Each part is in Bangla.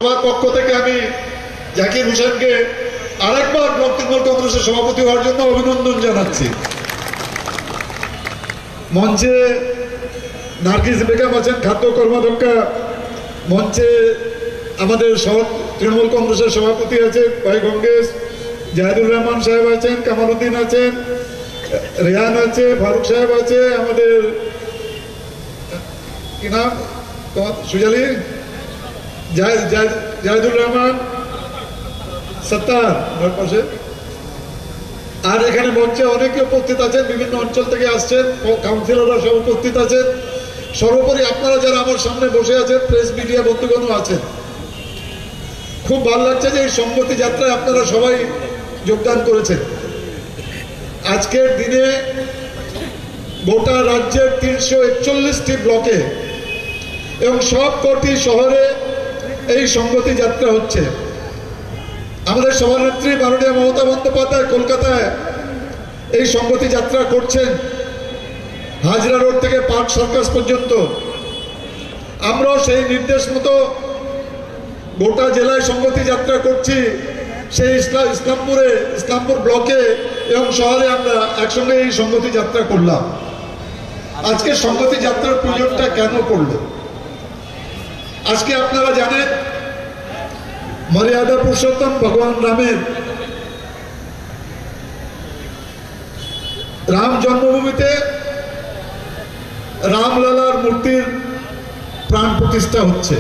আমার পক্ষ থেকে আমি জাকির হোসেনকে আরেকবার ব্লক তৃণমূল কংগ্রেসের সভাপতি হওয়ার জন্য অভিনন্দন জানাচ্ছি। মঞ্চে নার্গিস বেগম আছেন, খাদ্য কর্মাধ্যক্ষা। মঞ্চে আমাদের তৃণমূল কংগ্রেসের সভাপতি আছে ভাই কংগ্রেস জাহিদুর রহমান সাহেব আছেন, কামালউদ্দিন আছেন, রেহান আছে, ফারুক সাহেব আছে, আমাদের কি নাম সুজালি জাহিদুর রহমান সত্তার পাশে। আর এখানে মঞ্চে অনেকে উপস্থিত আছেন, বিভিন্ন অঞ্চল থেকে আসছেন, কাউন্সিলররা সব উপস্থিত আছেন। সর্বোপরি আপনারা যারা আমার সামনে বসে আছেন, প্রেস মিডিয়া বন্ধুগণও আছেন। খুব ভালো লাগছে যে এই সংগতি যাত্রায় আপনারা সবাই যোগদান করেছেন। আজকের দিনে গোটা রাজ্যের 341টি ব্লকে এবং সব কটি শহরে এই সংগতি যাত্রা হচ্ছে। আমাদের সভানেত্রী মাননীয় মমতা বন্দ্যোপাধ্যায় কলকাতায় এই সংগতি যাত্রা করছেন, হাজরা রোড থেকে পার্ক সার্কাস পর্যন্ত। আমরাও সেই নির্দেশ মতো গোটা জেলায় সংগতি যাত্রা করছি। সেই ইসলামপুর ব্লকে এবং শহরে আমরা একসঙ্গে এই সংগতি যাত্রা করলাম। আজকে সংগতি যাত্রার প্রয়োজনটা কেন করল? আজকে আপনারা জানেন মর্যাদা পুরুষোত্তম ভগবান রামের রাম জন্মভূমিতে রামলালার মূর্তির প্রাণ প্রতিষ্ঠা হচ্ছে।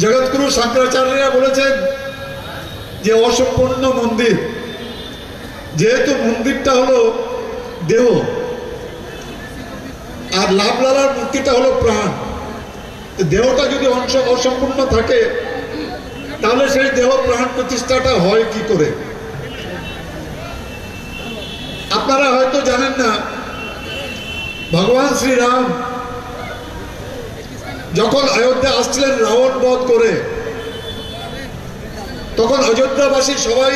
জগৎগুরু শঙ্করাচার্যরা বলেছেন যে অসম্পূর্ণ মন্দির, যেহেতু মন্দিরটা হলো দেহ আর রামলালার মূর্তিটা হলো প্রাণ, দেহটা যদি অসম্পূর্ণ থাকে তাহলে সেই দেহ প্রাণ প্রতিষ্ঠাটা হয় কি করে? আপনারা হয়তো জানেন না, ভগবান শ্রীরাম যখন অযোধ্যা আসছিলেন রাবণ বধ করে, তখন অযোধ্যাবাসী সবাই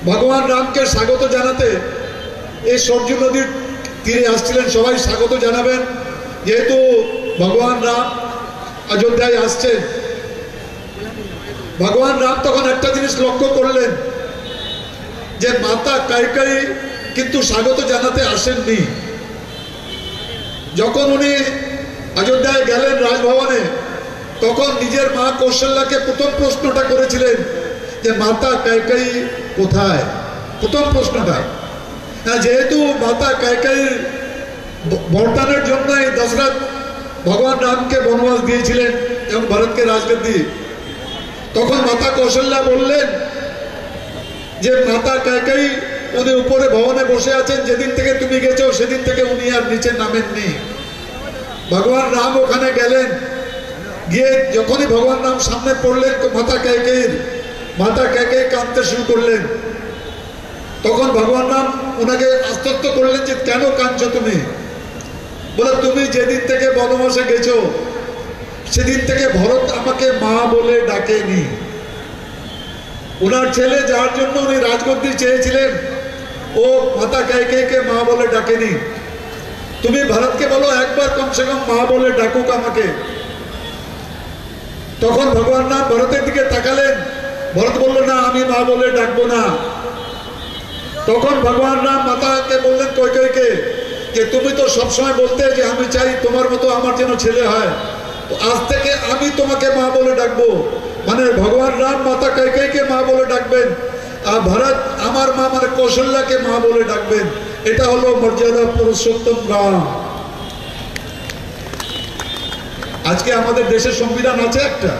ভগবান রামকে স্বাগত জানাতে এই সরজু নদীর তীরে আসছিলেন। সবাই স্বাগত জানাবেন, যেহেতু ভগবান রাম অযোধ্যায় আসছেন। ভগবান রাম তখন একটা জিনিস লক্ষ্য করলেন যে মাতা কাইকেয়ী কিন্তু স্বাগত জানাতে আসেননি। যখন উনি অযোধ্যায় গেলেন রাজভবনে, তখন নিজের মা কৌশল্যাকে প্রথম প্রশ্নটা করেছিলেন যে মাতা কাইকেয়ী কোথায়? প্রথম প্রশ্নটা। যেহেতু মাতা কাইকেয়ীর বরদানের জন্যই দশরথ ভগবান রামকে বনবাস দিয়েছিলেন এবং ভারতকে রাজগাদ্দি, তখন মাতা কৌশল্যা বললেন যে মাতা কাইকেয়ী উনি উপরে ভবনে বসে আছেন, যেদিন থেকে তুমি গেছো সেদিন থেকে উনি আর নিচে নামেননি। ভগবান রাম ওখানে গেলেন, গিয়ে যখনই ভগবান রাম সামনে পড়লেন মাতা কাইকেয়ী কাঁদতে শুরু করলেন। তখন ভগবান রাম ওনাকে আশ্বস্ত করলেন যে কেন কাঁদছো তুমি? বলে তুমি যেদিন থেকে বনবাসে গেছো সেদিন থেকে ভরত আমাকে মা বলে ডাকেনি। ওনার ছেলে যার জন্য উনি রাজগদ্দি চেয়েছিলেন ও মাতা কাইকেয়ীকে মা বলে ডাকেনি। তুমি ভরতকে বলো একবার কমসে কম মা বলে ডাকুক আমাকে। তখন ভগবান রাম ভরতের দিকে তাকালেন, ভরত বলল না আমি মা বলে ডাকবো না। তখন ভগবান রাম মাতাকে বললেন কৈকেয়ীকে যে তুমি তো সবসময় বলতে যে আমি চাই তোমার মতো আমার যেন ছেলে হয়, তো আজ থেকে আমি তোমাকে মা বলে ডাকবো। মানে ভগবান রাম মাতা কৈকেয়ীকে মা বলে ডাকবেন, আর ভরত আমার মা মানে কৌশল্যাকে মা বলে ডাকবেন। এটা হলো মর্যাদা পুরুষোত্তম রাম। আজকে আমাদের দেশের সংবিধান আছে, একটা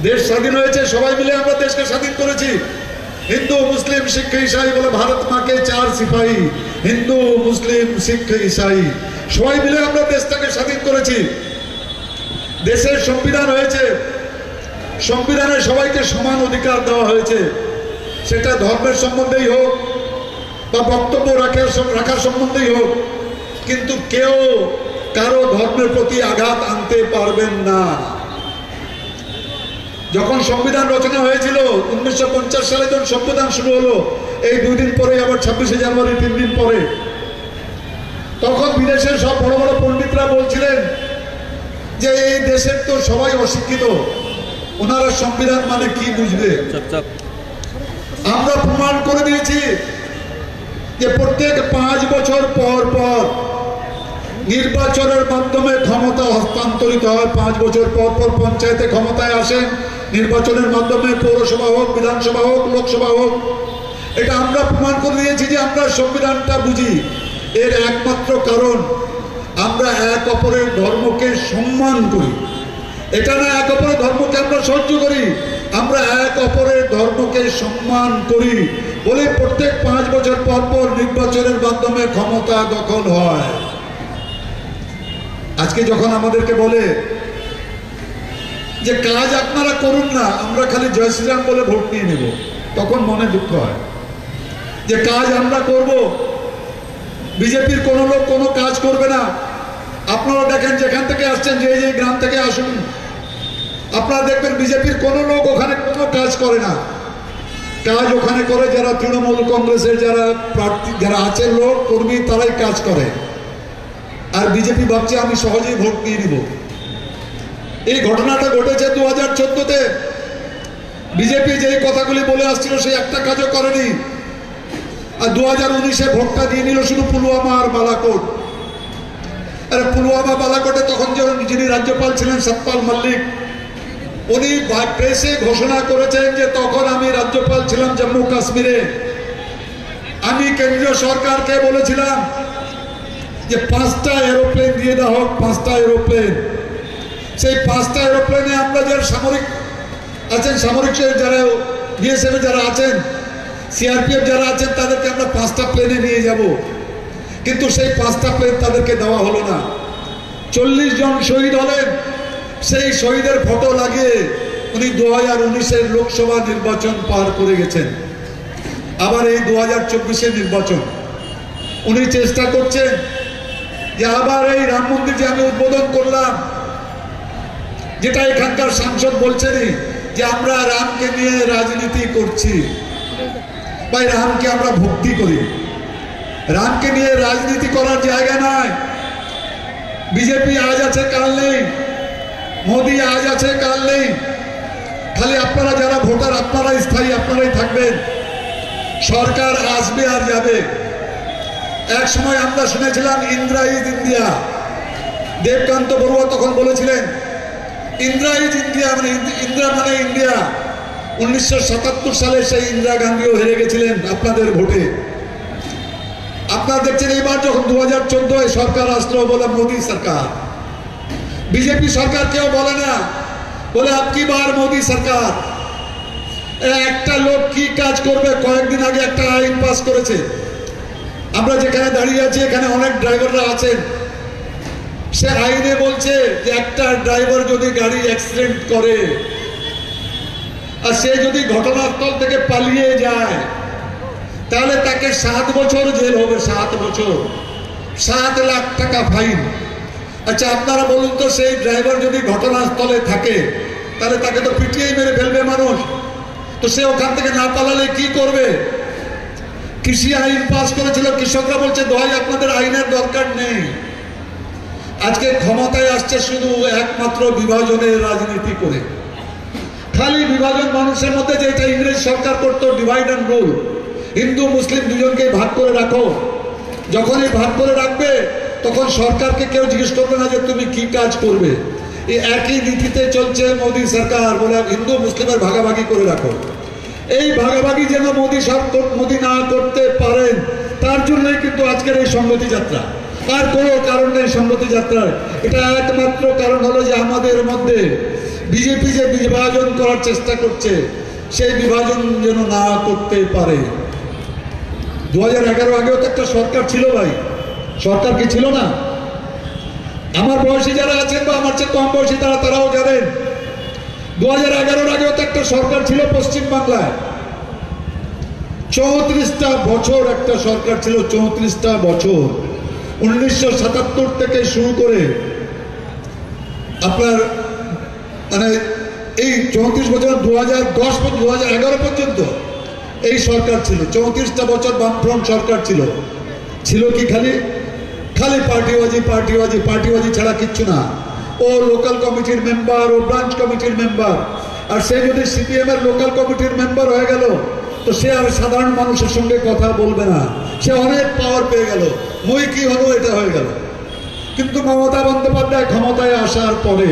দেশ স্বাধীন হয়েছে, সবাই মিলে আমরা দেশকে স্বাধীন করেছি। হিন্দু মুসলিম শিখ ইসাই বলে ভারত মাকে 4 সিপাহী, হিন্দু মুসলিম শিখ ইসাই সবাই মিলে আমরা দেশটাকে স্বাধীন করেছি। দেশের সংবিধান হয়েছে, সংবিধানে সবাইকে সমান অধিকার দেওয়া হয়েছে, সেটা ধর্মের সম্বন্ধেই হোক বা বক্তব্য রাখার সম্বন্ধেই হোক, কিন্তু কেউ কারো ধর্মের প্রতি আঘাত আনতে পারবেন না। যখন সংবিধান রচনা হয়েছিল 1950 সালে যখন সংবিধান শুরু হলো, এই 2 দিন পরে আবার 26শে জানুয়ারি 3 দিন পরে তখন বিদেশের সব বড় বড় পণ্ডিতরা বলছিলেন যে এই দেশের তো সবাই অশিক্ষিত, ওনারা সংবিধান মানে কি বুঝবে। আমরা প্রমাণ করে দিয়েছি যে প্রত্যেক 5 বছর পর পর নির্বাচনের মাধ্যমে ক্ষমতা হস্তান্তরিত হয়। 5 বছর পর পর পঞ্চায়েতে ক্ষমতায় আসেন, নির্বাচনের মাধ্যমে পৌরসভা হোক, বিধানসভা হোক, লোকসভা হোক। এটা আমরা প্রমাণ করে দিয়েছি যে আমরা সংবিধানটা বুঝি। এর একমাত্র কারণ আমরা এক অপরের ধর্মকে সম্মান করি। এটা না এক অপরের ধর্মকে আমরা সহ্য করি, আমরা এক অপরের ধর্মকে সম্মান করি বলে প্রত্যেক 5 বছর পর পর নির্বাচনের মাধ্যমে ক্ষমতা দখল হয়। আজকে যখন আমাদেরকে বলে যে কাজ আপনারা করুন না, আমরা খালি জয় শ্রীরাম বলে ভোট নিয়ে নেব, তখন মনে দুঃখ হয় যে কাজ আমরা করব, বিজেপির কোনো লোক কোনো কাজ করবে না। আপনারা দেখেন যেখান থেকে আসছেন, যে যে গ্রাম থেকে আসুন, আপনারা দেখবেন বিজেপির কোনো লোক ওখানে কোনো কাজ করে না। কাজ ওখানে করে যারা তৃণমূল কংগ্রেসের যারা প্রার্থী যারা আছেন লোক কর্মী, তারাই কাজ করে। আর বিজেপি ভাবছে আমি সহজেই ভোট নিয়ে নিব। এই ঘটনাটা ঘটেছে 2014-তে। বিজেপি যেই কথাগুলি বলে আসছিল সেই একটা কাজও করেনি। আর 2019-এ ভোটটা দিয়ে নিল শুধু পুলওয়ামা আর বালাকোট। আরে পুলওয়ামা বালাকোটে তখন যিনি রাজ্যপাল ছিলেন সত্যপাল মল্লিক, উনি প্রেসে ঘোষণা করেছেন যে তখন আমি রাজ্যপাল ছিলাম জম্মু কাশ্মীরে, আমি কেন্দ্রীয় সরকারকে বলেছিলাম যে 5টা এরোপ্লেন দিয়ে দেওয়া হোক, 5টা এরোপ্লেন। সেই 5টা এরোপ্লেনে আমরা যারা সামরিক আছেন, সামরিক যারা বিএসএফ যারা আছেন, সিআরপিএফ যারা আছেন, তাদেরকে আমরা 5টা প্লেনে নিয়ে যাব। কিন্তু সেই 5টা প্লেন তাদেরকে দেওয়া হলো না। 40 জন শহীদ হলেন। সেই শহীদের ফটো লাগিয়ে উনি 2019-এর লোকসভা নির্বাচন পার করে গেছেন। আবার এই 2024-এর নির্বাচন উনি চেষ্টা করছেন যে আবার এই রাম মন্দির যে আমি উদ্বোধন করলাম, যেটা এখানকার সাংসদ বলছেনই যে আমরা রামকে নিয়ে রাজনীতি করছি, ভাই রামকে আমরা ভক্তি করি, রামকে নিয়ে রাজনীতি করার জায়গা নয়। বিজেপি আজ আছে কাল নেই, মোদি আজ আছে কাল নেই। খালি আপনারা যারা ভোটার, আপনারাই স্থায়ী, আপনারাই থাকবেন। সরকার আসবে আর যাবে। এক সময় আমরা শুনেছিলাম ইন্দিরা ইজ ইন্ডিয়া। দেবকান্ত বড়ুয়া তখন বলেছিলেন ইন্দিরা ইজ ইন্ডিয়া, মানে ইন্দিরা মানে ইন্ডিয়া। 1977 সালে সেই ইন্দিরা গান্ধীও হেরে গেছিলেন আপনাদের ভোটে। আপনারা দেখছেন এইবার যখন 2014-এ সরকার আসলো, বলে মোদী সরকার। বিজেপি সরকার কেউ বলে না, বলে আপকি বার মোদী সরকার। একটা লোক কি কাজ করবে? কয়েকদিন আগে একটা আইন পাস করেছে। আমরা যেখানে দাঁড়িয়ে আছি এখানে অনেক ড্রাইভাররা আছেন। সে আইনে বলছে যে একটা ড্রাইভার যদি গাড়ি অ্যাক্সিডেন্ট করে আর সে যদি ঘটনাস্থল থেকে পালিয়ে যায়, তাহলে তাকে 7 বছর জেল হবে। 7 বছর, 7 লাখ টাকা ফাইন। আচ্ছা আপনারা বলুন তো, সেই ড্রাইভার যদি ঘটনাস্থলে থাকে তাহলে তাকে তো পিটিয়ে মেরে ফেলবে মানুষ। তো সে ওখান থেকে না পালালে কি করবে? কৃষি আইন পাস করেছিল, কৃষকরা বলছে দোহাই আপনাদের আইনের দরকার নেই। আজকে ক্ষমতায় আসছে শুধু একমাত্র বিভাজনের রাজনীতি করে। খালি বিভাজন মানুষের মধ্যে, যেটা ইংরেজ সরকার করতো, ডিভাইড অ্যান্ড রুল। হিন্দু মুসলিম দুজনকে ভাগ করে রাখো। যখনই ভাগ করে রাখবে তখন সরকারকে কেউ জিজ্ঞেস করবে না যে তুমি কি কাজ করবে। এই একই নীতিতে চলছে মোদী সরকার, বলে হিন্দু মুসলিমের ভাগাভাগি করে রাখো। এই ভাগাভাগি যেন মোদী না করতে পারেন, তার জন্যই কিন্তু আজকের এই সংহতি যাত্রা। আর কোনো কারণ নেই সংহতি যাত্রার। এটা একমাত্র কারণ হলো যে আমাদের মধ্যে বিজেপি যে বিভাজন করার চেষ্টা করছে, সেই বিভাজন যেন না করতে পারে। 2011 আগেও তো একটা সরকার ছিল ভাই, সরকার কি ছিল না? আমার বয়সী যারা আছেন বা আমার চেয়ে কম বয়সী তারাও জানেন 2011 আগেও তো একটা সরকার ছিল পশ্চিমবাংলায়। 34টা বছর একটা সরকার ছিল, 34টা বছর। 1977 থেকে শুরু করে আপনার মানে এই 34 বছর 2011 পর্যন্ত এই সরকার ছিল। 34টা বছর বামফ্রন্ট সরকার ছিল। ছিল কি খালি পার্টিবাজি পার্টিবাজি পার্টিবাজি ছাড়া কিচ্ছু না। ও লোকাল কমিটির মেম্বার, ও ব্রাঞ্চ কমিটির মেম্বার, আর সে যদি সিপিএম এর লোকাল কমিটির মেম্বার হয়ে গেল তো সে আর সাধারণ মানুষের সঙ্গে কথা বলবে না, সে অনেক পাওয়ার পেয়ে গেল, মই কি হলো এটা হয়ে গেল। কিন্তু মমতা বন্দ্যোপাধ্যায় ক্ষমতায় আসার পরে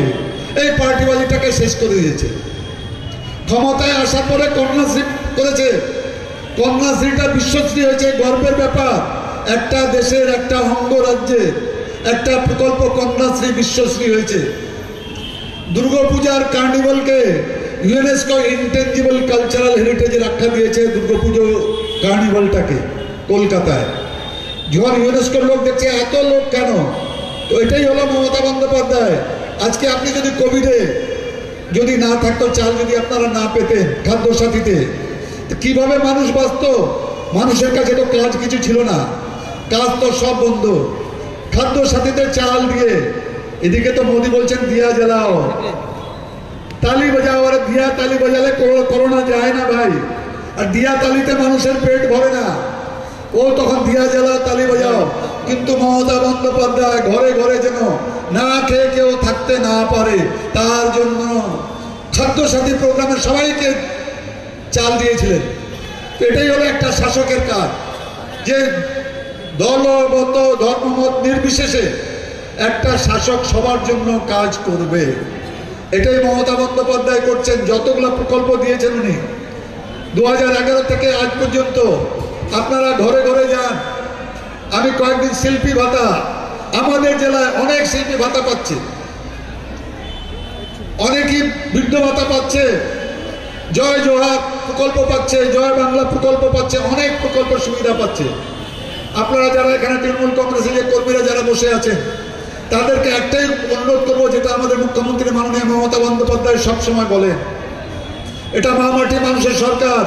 এই পার্টিবাজিটাকে শেষ করে দিয়েছে। ক্ষমতায় আসার পরে কন্যাশ্রী করেছে, কন্যাশ্রীটা বিশ্বশ্রী হয়েছে, গর্বের ব্যাপার। একটা দেশের একটা অঙ্গরাজ্যে একটা প্রকল্প কন্যাশ্রী বিশ্বশ্রী হয়েছে। দুর্গাপূজার কার্নিভালকে ইউনেস্কো ইনটেনজিবল কালচারাল হেরিটেজের আখ্যা দিয়েছে দুর্গাপুজো কার্নিভালটাকে কলকাতায়। যখন ইউনেস্কোর লোক দেখছে এত লোক কেন, তো এটাই হলো মমতা বন্দ্যোপাধ্যায়। আজকে আপনি যদি কোভিডে যদি না থাকতো, চাল যদি আপনারা না পেতেন খাদ্য সাথীতে, কিভাবে মানুষ বাঁচত? মানুষের কাছে তো কাজ কিছু ছিল না, কাজ তো সব বন্ধ। খাদ্য সাথীতে চাল দিয়ে, এদিকে তো মোদি বলছেন দিয়া জ্বালাও, তালি বাজাও। আর দিয়া তালি বাজালে করোনা যায় না ভাই, আর দিয়া তালিতে মানুষের পেট ভরে না। ও তখন দিয়া জ্বালাও তালি বাজাও। কিন্তু মমতা বন্দ্যোপাধ্যায় ঘরে ঘরে যেন না খেয়ে কেউ থাকতে না পারে তার জন্য খাদ্য সাথী প্রোগ্রামে সবাইকে চাল দিয়েছিলেন। এটাই হলো একটা শাসকের কাজ, যে দলগত ধর্মমত নির্বিশেষে একটা শাসক সবার জন্য কাজ করবে। এটাই মমতা বন্দ্যোপাধ্যায় করছেন। যতগুলো প্রকল্প দিয়েছেন উনি 2011 থেকে আজ পর্যন্ত, আপনারা ঘরে ঘরে যান। আমি কয়েকদিন শিল্পী ভাতা, আমাদের জেলায় অনেক শিল্পী ভাতা পাচ্ছে, অনেকই বৃদ্ধ ভাতা পাচ্ছে, জয় জোহার প্রকল্প পাচ্ছে, জয় বাংলা প্রকল্প পাচ্ছে, অনেক প্রকল্প সুবিধা পাচ্ছে। আপনারা যারা এখানে তৃণমূল কংগ্রেসের যে কর্মীরা যারা বসে আছেন, তাদেরকে একটাই অনুরোধ করবো, যেটা আমাদের মুখ্যমন্ত্রী মাননীয় মমতা বন্দ্যোপাধ্যায় সবসময় বলেন, এটা মা মাটি মানুষের সরকার,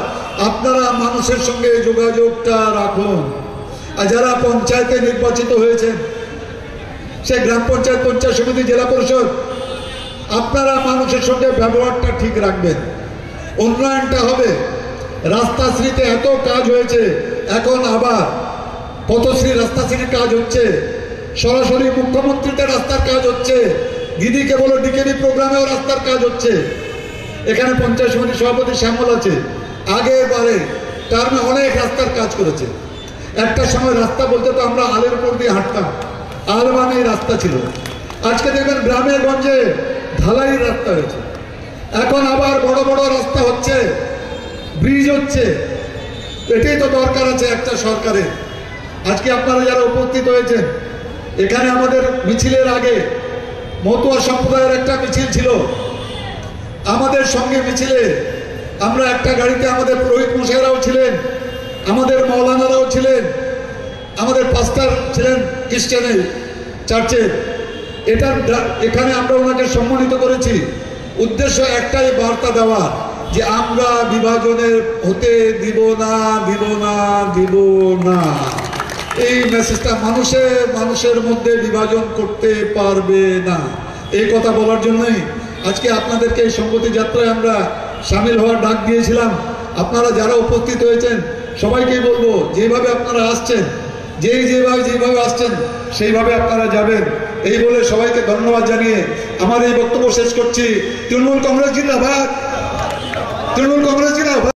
আপনারা মানুষের সঙ্গে যোগাযোগটা রাখুন। আর যারা পঞ্চায়েতে নির্বাচিত হয়েছেন, সে গ্রাম পঞ্চায়েত, পঞ্চায়েত সমিতি, জেলা পরিষদ, আপনারা মানুষের সঙ্গে ব্যবহারটা ঠিক রাখবেন, উন্নয়নটা হবে। রাস্তাশ্রীতে এত কাজ হয়েছে, এখন আবার পথশ্রী রাস্তাশ্রীর কাজ হচ্ছে, সরাসরি মুখ্যমন্ত্রীতে রাস্তার কাজ হচ্ছে, দিদিকে বলো ডিকেবি প্রোগ্রামেও রাস্তার কাজ হচ্ছে। এখানে পঞ্চায়েত সমিতির সভাপতি শ্যামল আছে, আগের বারে টার্মে অনেক রাস্তার কাজ করেছে। একটা সময় রাস্তা বলতে তো আমরা আলের উপর দিয়ে হাঁটতাম, আল বানেই রাস্তা ছিল। আজকে দেখবেন গ্রামে গঞ্জে ঢালাই রাস্তা হয়েছে, এখন আবার বড় বড় রাস্তা হচ্ছে, ব্রিজ হচ্ছে। এটাই তো দরকার আছে একটা সরকারের। আজকে আপনারা যারা উপস্থিত হয়েছেন, এখানে আমাদের মিছিলের আগে মতুয়া সম্প্রদায়ের একটা মিছিল ছিল। আমাদের সঙ্গে মিছিলে আমরা একটা গাড়িতে আমাদের পুরোহিত মশাইরাও ছিলেন, আমাদের মৌলানারাও ছিলেন, আমাদের পাস্টার ছিলেন খ্রিস্টানের চার্চের। এখানে আমরা ওনাকে সম্মানিত করেছি। উদ্দেশ্য একটাই, বার্তা দেওয়া যে আমরা বিভাজনের হতে দিব না, দিব না, দিব না। এই মেসেজটা মানুষের মধ্যে বিভাজন করতে পারবে না, এই কথা বলার জন্যই আজকে আপনাদেরকে এই সংগতি যাত্রায় আমরা সামিল হওয়ার ডাক দিয়েছিলাম। আপনারা যারা উপস্থিত হয়েছেন সবাইকেই বলবো, যেভাবে আপনারা আসছেন, যেভাবে আসছেন সেইভাবে আপনারা যাবেন। এই বলে সবাইকে ধন্যবাদ জানিয়ে আমার এই বক্তব্য শেষ করছি। তৃণমূল কংগ্রেস জিন্দাবাদ, তৃণমূল কংগ্রেস জিন্দাবাদ।